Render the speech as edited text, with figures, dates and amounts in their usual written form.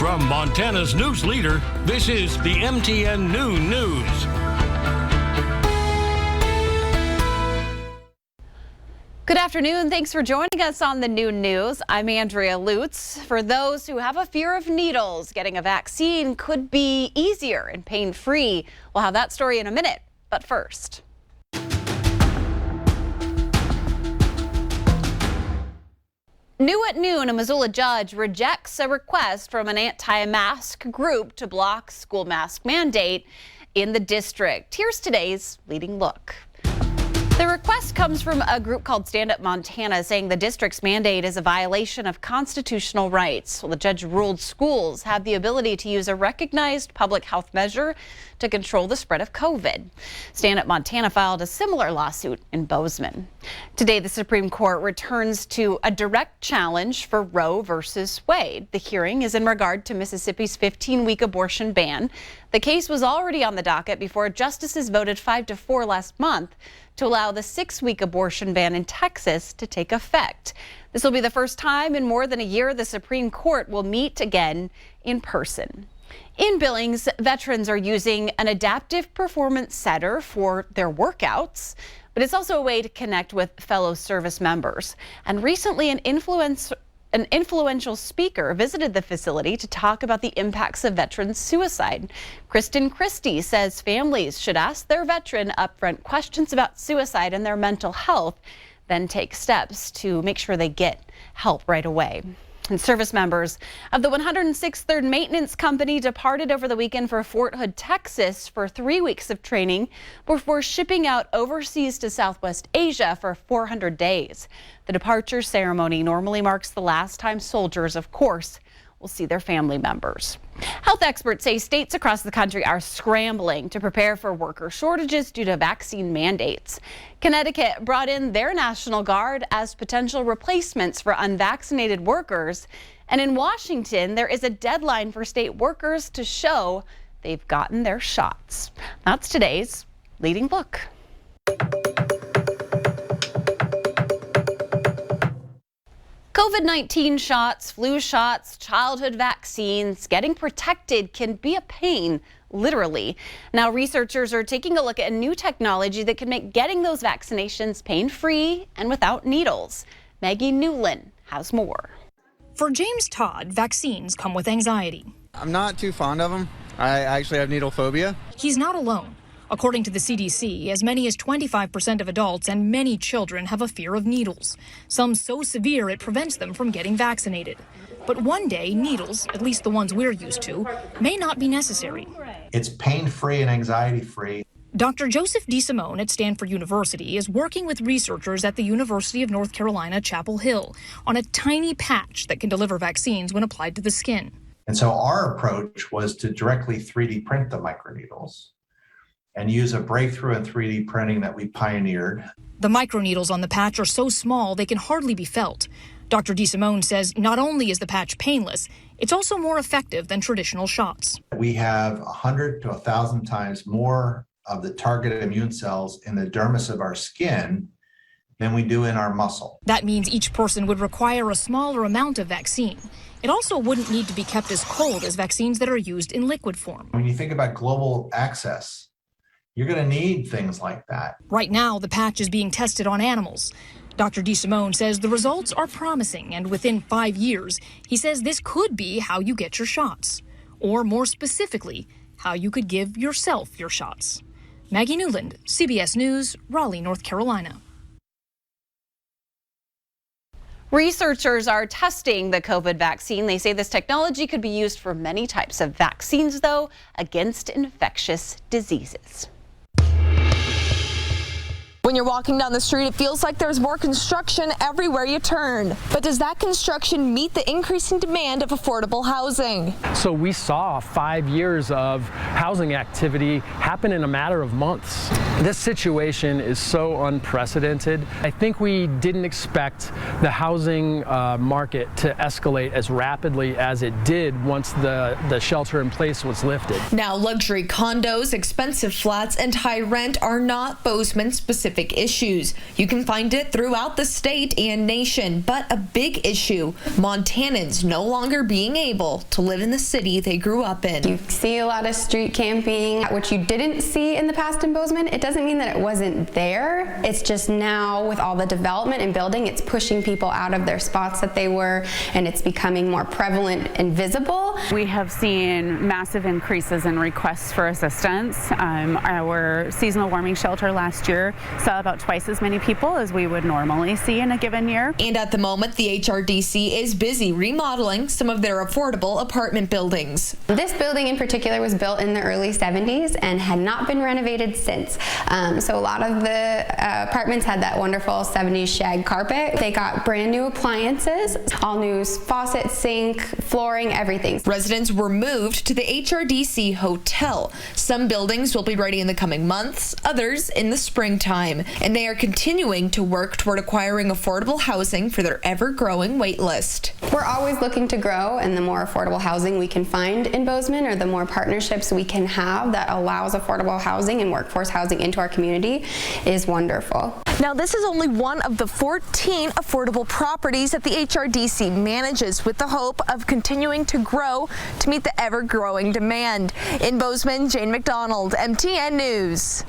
From Montana's news leader, this is the MTN Noon News. Good afternoon. Thanks for joining us on the Noon News. I'm Andrea Lutz. For those who have a fear of needles, getting a vaccine could be easier and pain-free. We'll have that story in a minute, but first. New at noon, a Missoula judge rejects a request from an anti-mask group to block school mask mandate in the district. Here's today's leading look. The request comes from a group called Stand Up Montana, saying the district's mandate is a violation of constitutional rights. Well, the judge ruled schools have the ability to use a recognized public health measure to control the spread of COVID. Stand Up Montana filed a similar lawsuit in Bozeman. Today, the Supreme Court returns to a direct challenge for Roe versus Wade. The hearing is in regard to Mississippi's 15-week abortion ban. The case was already on the docket before justices voted 5-4 last month to allow the 6-week abortion ban in Texas to take effect. This will be the first time in more than a year the Supreme Court will meet again in person. In Billings, veterans are using an adaptive performance center for their workouts, but it's also a way to connect with fellow service members. And recently, an influential speaker visited the facility to talk about the impacts of veterans' suicide. Kristen Christie says families should ask their veteran upfront questions about suicide and their mental health, then take steps to make sure they get help right away. And service members of the 106th 3rd Maintenance Company departed over the weekend for Fort Hood, Texas for 3 weeks of training before shipping out overseas to Southwest Asia for 400 days. The departure ceremony normally marks the last time soldiers, of course, will see their family members. Health experts say states across the country are scrambling to prepare for worker shortages due to vaccine mandates. Connecticut brought in their National Guard as potential replacements for unvaccinated workers. And in Washington, there is a deadline for state workers to show they've gotten their shots. That's today's leading look. COVID-19 shots, flu shots, childhood vaccines, getting protected can be a pain, literally. Now, researchers are taking a look at a new technology that can make getting those vaccinations pain-free and without needles. Maggie Newland has more. For James Todd, vaccines come with anxiety. I'm not too fond of them. I actually have needle phobia. He's not alone. According to the CDC, as many as 25% of adults and many children have a fear of needles, some so severe it prevents them from getting vaccinated. But one day, needles, at least the ones we're used to, may not be necessary. It's pain-free and anxiety-free. Dr. Joseph DeSimone at Stanford University is working with researchers at the University of North Carolina, Chapel Hill on a tiny patch that can deliver vaccines when applied to the skin. And so our approach was to directly 3D print the microneedles and use a breakthrough in 3D printing that we pioneered. The microneedles on the patch are so small they can hardly be felt. Dr. DeSimone says not only is the patch painless, it's also more effective than traditional shots. We have 100 to 1,000 times more of the targeted immune cells in the dermis of our skin than we do in our muscle. That means each person would require a smaller amount of vaccine. It also wouldn't need to be kept as cold as vaccines that are used in liquid form. When you think about global access, you're going to need things like that. Right now, the patch is being tested on animals. Dr. DeSimone says the results are promising, and within 5 years, he says this could be how you get your shots. Or more specifically, how you could give yourself your shots. Maggie Newland, CBS News, Raleigh, North Carolina. Researchers are testing the COVID vaccine. They say this technology could be used for many types of vaccines, though, against infectious diseases. When you're walking down the street, it feels like there's more construction everywhere you turn. But does that construction meet the increasing demand of affordable housing? So we saw 5 years of housing activity happen in a matter of months. This situation is so unprecedented. I think we didn't expect the housing market to escalate as rapidly as it did once the shelter in place was lifted. Now, luxury condos, expensive flats, and high rent are not Bozeman-specific specific issues. You can find it throughout the state and nation, but a big issue, Montanans no longer being able to live in the city they grew up in. You see a lot of street camping, which you didn't see in the past in Bozeman. It doesn't mean that it wasn't there. It's just now with all the development and building, it's pushing people out of their spots that they were, and it's becoming more prevalent and visible. We have seen massive increases in requests for assistance. Our seasonal warming shelter last year saw about twice as many people as we would normally see in a given year. And at the moment, the HRDC is busy remodeling some of their affordable apartment buildings. This building in particular was built in the early 70s and had not been renovated since. So a lot of the apartments had that wonderful 70s shag carpet. They got brand new appliances, all new faucet, sink, flooring, everything. Residents were moved to the HRDC hotel. Some buildings will be ready in the coming months, others in the springtime. And they are continuing to work toward acquiring affordable housing for their ever-growing wait list. We're always looking to grow, and the more affordable housing we can find in Bozeman, or the more partnerships we can have that allows affordable housing and workforce housing into our community, is wonderful. Now, this is only one of the 14 affordable properties that the HRDC manages, with the hope of continuing to grow to meet the ever-growing demand. In Bozeman, Jane McDonald, MTN News.